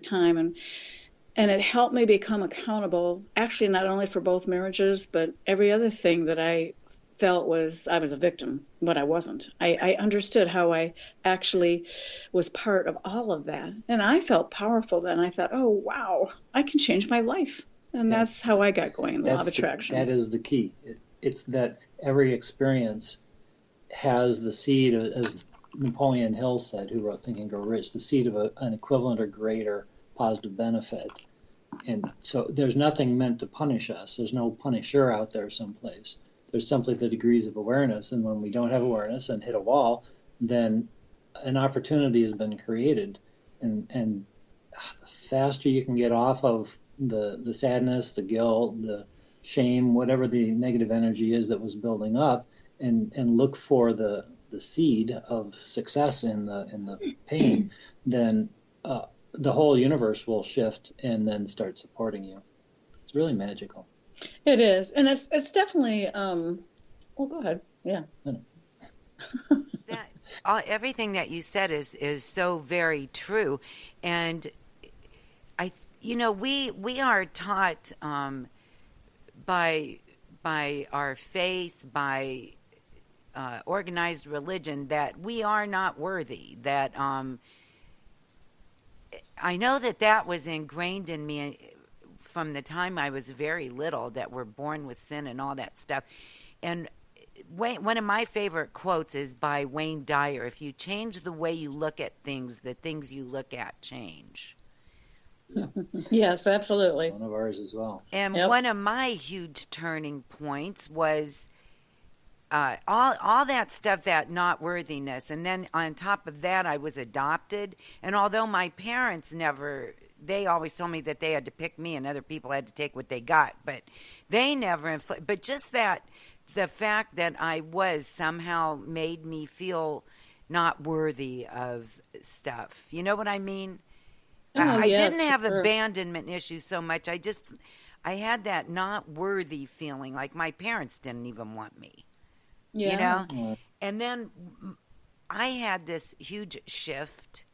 time, and it helped me become accountable, actually not only for both marriages, but every other thing that I felt was I was a victim, but I wasn't. I understood how I actually was part of all of that. And I felt powerful then. I thought, oh, wow, I can change my life. And That, that's how I got going in law of that attraction. is the key. It's that every experience has the seed, as Napoleon Hill said, who wrote Think and Grow Rich, the seed of an equivalent or greater positive benefit. And so there's nothing meant to punish us. There's no punisher out there someplace. There's simply the degrees of awareness. And when we don't have awareness and hit a wall, then an opportunity has been created. And the faster you can get off of the sadness, the guilt, the shame, whatever the negative energy is that was building up, and look for the seed of success in the pain, then the whole universe will shift and then start supporting you. It's really magical. It is. And it's definitely, well, go ahead. Yeah. That everything that you said is so very true. And we are taught by our faith, by organized religion, that we are not worthy. That I know that was ingrained in me from the time I was very little, that we're born with sin and all that stuff. And one of my favorite quotes is by Wayne Dyer: if you change the way you look at things, the things you look at change. Yeah. Yes, absolutely. It's one of ours as well. And one of my huge turning points was all that stuff, that not worthiness. And then on top of that, I was adopted. And although my parents they always told me that they had to pick me and other people had to take what they got, but they never, but just that, the fact that I was somehow made me feel not worthy of stuff. You know what I mean? I didn't have abandonment issues so much. I had that not worthy feeling, like my parents didn't even want me. Yeah. You know? Yeah. And then I had this huge shift.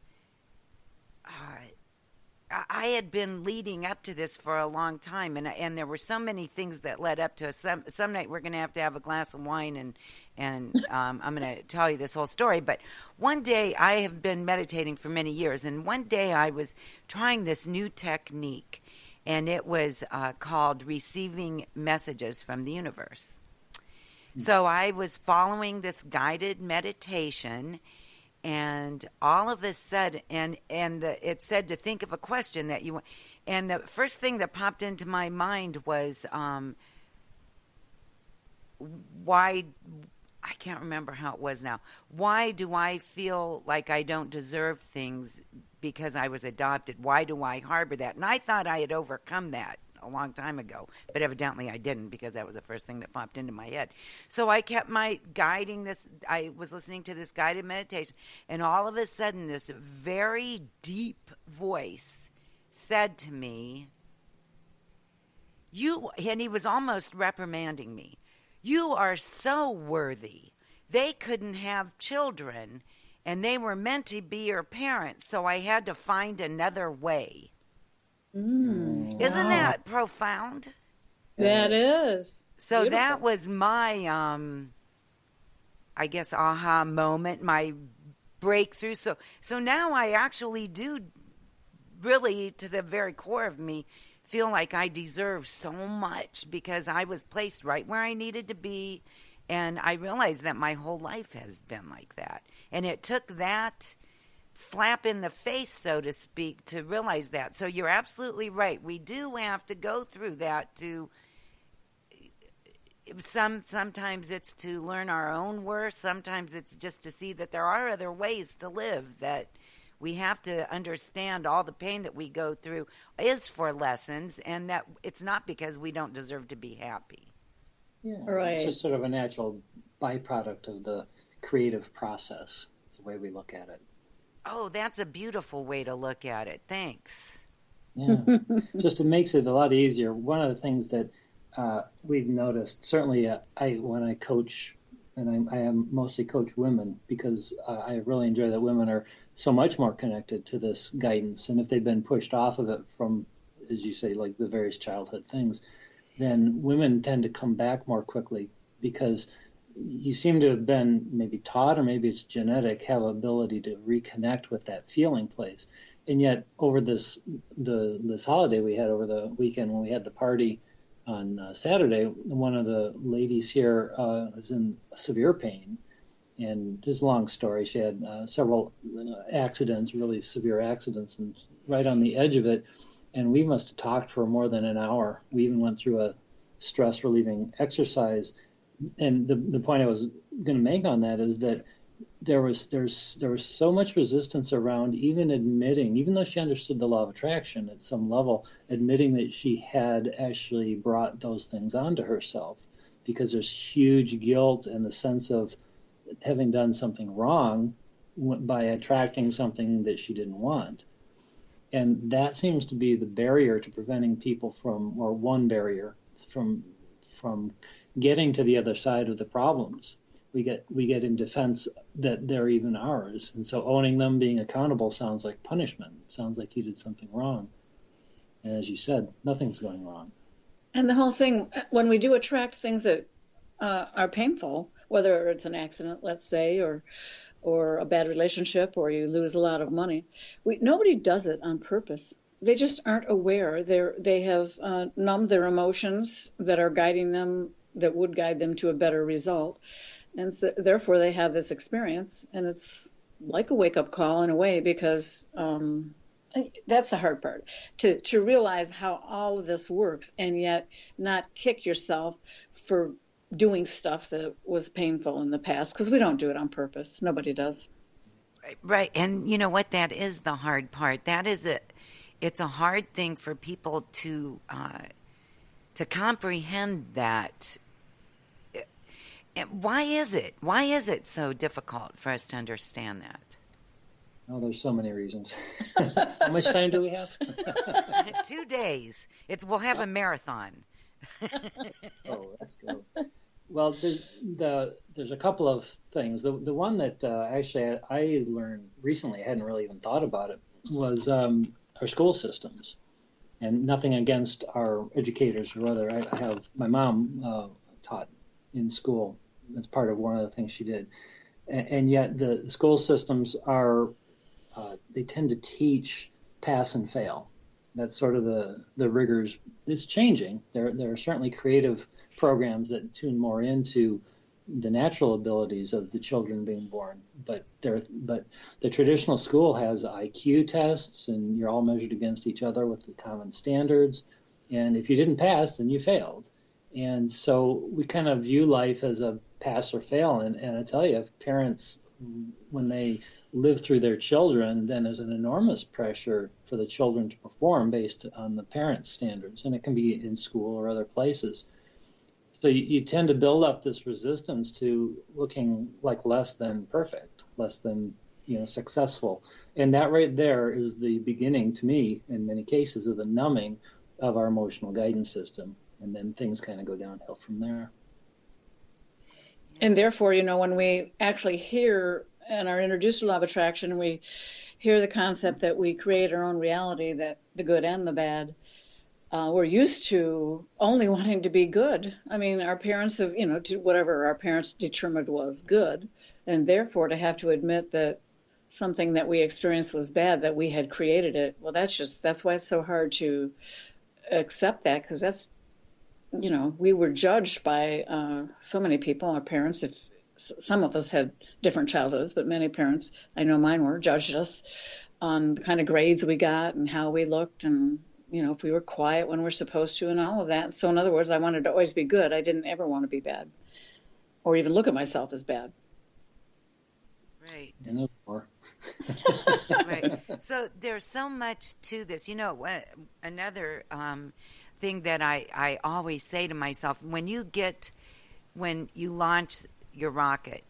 I had been leading up to this for a long time, and there were so many things that led up to it. Some night we're going to have a glass of wine, and I'm going to tell you this whole story. But one day, I have been meditating for many years, and one day I was trying this new technique, and it was called receiving messages from the universe. So I was following this guided meditation, and all of a sudden, it said to think of a question that you want. And the first thing that popped into my mind was, why, I can't remember how it was now. Why do I feel like I don't deserve things because I was adopted? Why do I harbor that? And I thought I had overcome that a long time ago, but evidently I didn't, because that was the first thing that popped into my head. So I kept guiding this. I was listening to this guided meditation, and all of a sudden this very deep voice said to me, and he was almost reprimanding me, "You are so worthy. They couldn't have children, and they were meant to be your parents, so I had to find another way." Isn't that profound? That is. So beautiful. That was my, I guess, aha moment, my breakthrough. So now I actually do really, to the very core of me, feel like I deserve so much, because I was placed right where I needed to be. And I realized that my whole life has been like that. And it took that slap in the face, so to speak, to realize that. So you're absolutely right. We do have to go through that to sometimes it's to learn our own worth. Sometimes it's just to see that there are other ways to live, that we have to understand all the pain that we go through is for lessons, and that it's not because we don't deserve to be happy. Yeah, right. It's just sort of a natural byproduct of the creative process. It's the way we look at it. Oh, that's a beautiful way to look at it. Thanks. Yeah, just it makes it a lot easier. One of the things that we've noticed, certainly when I coach, and I mostly coach women, because I really enjoy that women are so much more connected to this guidance. And if they've been pushed off of it from, as you say, like the various childhood things, then women tend to come back more quickly this you seem to have been maybe taught, or maybe it's genetic, have ability to reconnect with that feeling place. And yet over this holiday we had over the weekend, when we had the party on Saturday, one of the ladies here was in severe pain. And just a long story, she had several accidents, really severe accidents, and right on the edge of it. And we must have talked for more than an hour. We even went through a stress relieving exercise. And the point I was going to make on that is that there was so much resistance around even admitting, even though she understood the law of attraction at some level, admitting that she had actually brought those things onto herself, because there's huge guilt and the sense of having done something wrong by attracting something that she didn't want. And that seems to be the barrier to preventing people from, or one barrier from getting to the other side of the problems. We get in defense that they're even ours. And so owning them, being accountable, sounds like punishment. It sounds like you did something wrong. And as you said, nothing's going wrong. And the whole thing, when we do attract things that are painful, whether it's an accident, let's say, or a bad relationship, or you lose a lot of money, nobody does it on purpose. They just aren't aware. They have numbed their emotions that are guiding them, that would guide them to a better result. And so, therefore, they have this experience, and it's like a wake-up call in a way, because that's the hard part, to realize how all of this works, and yet not kick yourself for doing stuff that was painful in the past, because we don't do it on purpose. Nobody does. Right. And you know what? That is the hard part. It's a hard thing for people to comprehend that. Why is it? Why is it so difficult for us to understand that? Oh, there's so many reasons. How much time do we have? 2 days. We'll have a marathon. Oh, that's good. Well, there's a couple of things. The one that actually I learned recently, I hadn't really even thought about it, was our school systems. And nothing against our educators or other. I have my mom taught in school. That's part of one of the things she did. And yet the school systems they tend to teach pass and fail. That's sort of the rigors. It's changing. There are certainly creative programs that tune more into the natural abilities of the children being born. But the traditional school has IQ tests, and you're all measured against each other with the common standards. And if you didn't pass, then you failed. And so we kind of view life as a pass or fail. And I tell you, if parents, when they live through their children, then there's an enormous pressure for the children to perform based on the parents' standards. And it can be in school or other places. So you tend to build up this resistance to looking like less than perfect, less than successful. And that right there is the beginning, to me, in many cases, of the numbing of our emotional guidance system. And then things kind of go downhill from there. And therefore, when we actually hear and are introduced to law of attraction, we hear the concept that we create our own reality, that the good and the bad. We're used to only wanting to be good. I mean, our parents have, whatever our parents determined was good, and therefore to have to admit that something that we experienced was bad, that we had created it. Well, that's why it's so hard to accept that, because that's, we were judged by so many people, our parents. If some of us had different childhoods, but many parents, I know mine were, judged us on the kind of grades we got and how we looked, and if we were quiet when we're supposed to, and all of that. So in other words, I wanted to always be good. I didn't ever want to be bad, or even look at myself as bad. Right. And there's more. Right. So there's so much to this. Another thing that I always say to myself, when you launch your rocket,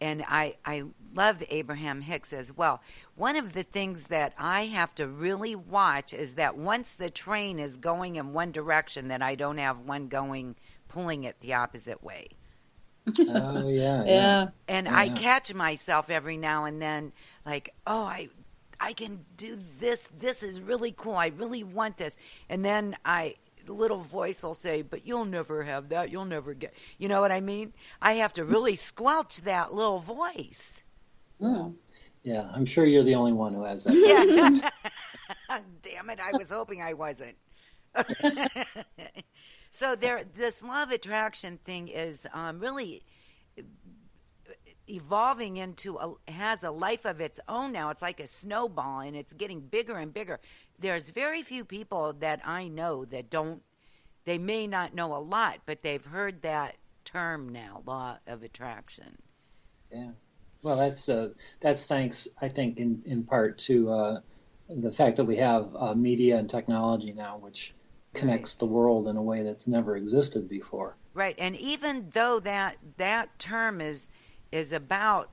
and I love Abraham Hicks as well. One of the things that I have to really watch is that once the train is going in one direction, that I don't have one pulling it the opposite way. Oh, yeah, yeah, Yeah. And oh, I yeah. catch myself every now and then, like, oh, I can do this. This is really cool. I really want this. And then the little voice will say, but you'll never have that. You'll never get, you know what I mean? I have to really squelch that little voice. Well, yeah, I'm sure you're the only one who has that Yeah. problem. Damn it. I was hoping I wasn't. So this law of attraction thing is really evolving into has a life of its own now. It's like a snowball, and it's getting bigger and bigger. There's very few people that I know that don't. They may not know a lot, but they've heard that term now, law of attraction. Yeah. Well, that's thanks, I think, in part to the fact that we have media and technology now, which connects the world in a way that's never existed before. Right, and even though that term is about,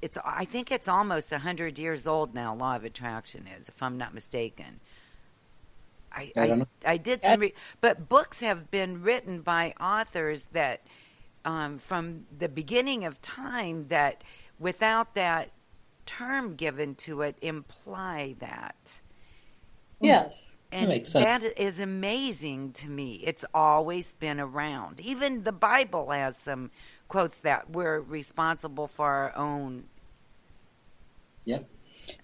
it's I think it's almost 100 years old now. Law of attraction is, if I'm not mistaken. I don't know. I did some, but books have been written by authors that from the beginning of time that, without that term given to it, imply that. Yes. And That makes sense. that is amazing to me. It's always been around. Even the Bible has some quotes that we're responsible for our own. Yep.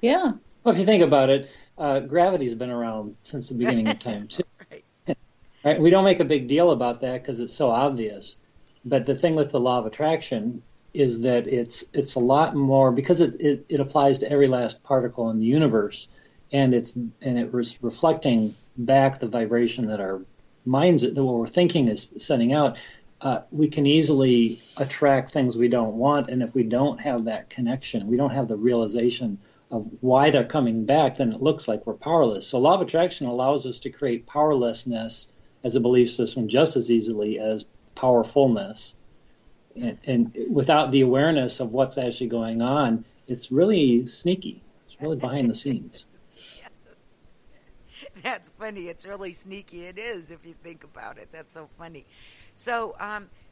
Yeah. Well, if you think about it, gravity's been around since the beginning of time, too. Right. Right? We don't make a big deal about that because it's so obvious. But the thing with the law of attraction is that it's a lot more, because it applies to every last particle in the universe, and it was reflecting back the vibration that our minds, that what we're thinking is sending out. We can easily attract things we don't want, and if we don't have that connection, we don't have the realization of why they're coming back, then it looks like we're powerless. So law of attraction allows us to create powerlessness as a belief system just as easily as powerfulness. And without the awareness of what's actually going on, it's really sneaky. It's really behind the scenes. Yes. That's funny. It's really sneaky. It is, if you think about it. That's so funny. So,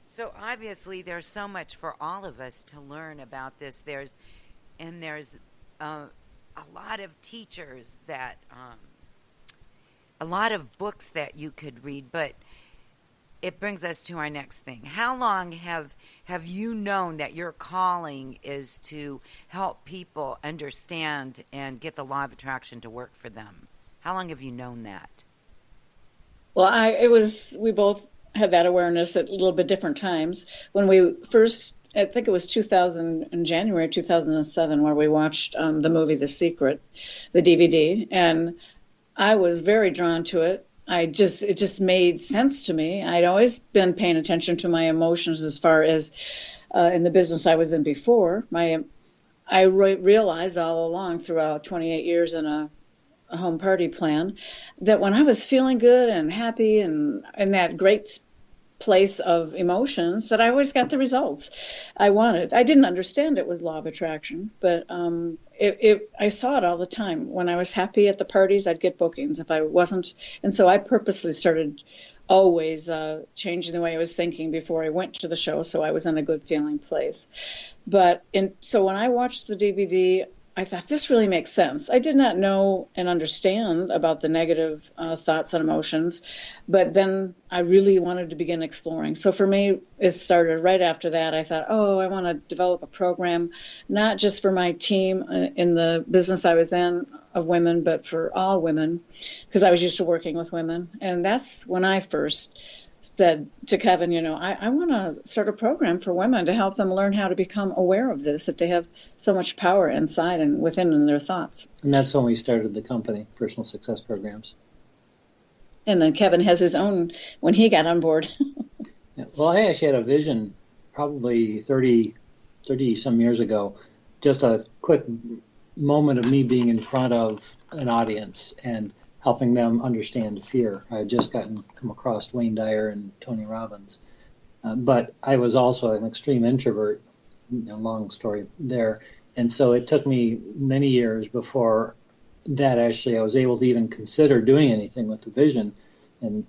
so obviously, there's so much for all of us to learn about this. There's a lot of teachers that, a lot of books that you could read, but it brings us to our next thing. How long have you known that your calling is to help people understand and get the law of attraction to work for them? How long have you known that? Well, we both had that awareness at a little bit different times. When we first, I think it was in January 2007, where we watched the movie The Secret, the DVD, and I was very drawn to it. It just made sense to me. I'd always been paying attention to my emotions as far as in the business I was in before. I realized all along throughout 28 years in a home party plan that when I was feeling good and happy and in that great place of emotions, that I always got the results I wanted. I didn't understand it was law of attraction, but I saw it all the time. When I was happy at the parties, I'd get bookings. If I wasn't, and so I purposely started always changing the way I was thinking before I went to the show, so I was in a good feeling place. So when I watched the DVD, I thought, this really makes sense. I did not know and understand about the negative thoughts and emotions, but then I really wanted to begin exploring. So for me, it started right after that. I thought, I want to develop a program, not just for my team in the business I was in of women, but for all women, because I was used to working with women. And that's when I first said to Kevin, I want to start a program for women to help them learn how to become aware of this, that they have so much power inside and within in their thoughts. And that's when we started the company, Personal Success Programs. And then Kevin has his own when he got on board. Yeah. Well, I actually had a vision probably 30 some years ago, just a quick moment of me being in front of an audience and helping them understand fear. I had just come across Wayne Dyer and Tony Robbins. But I was also an extreme introvert, long story there. And so it took me many years before that actually I was able to even consider doing anything with the vision. And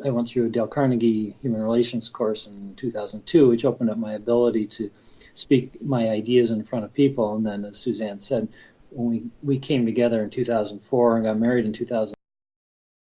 I went through a Dale Carnegie Human Relations course in 2002, which opened up my ability to speak my ideas in front of people. And then, as Suzanne said, when we came together in 2004 and got married in 2000.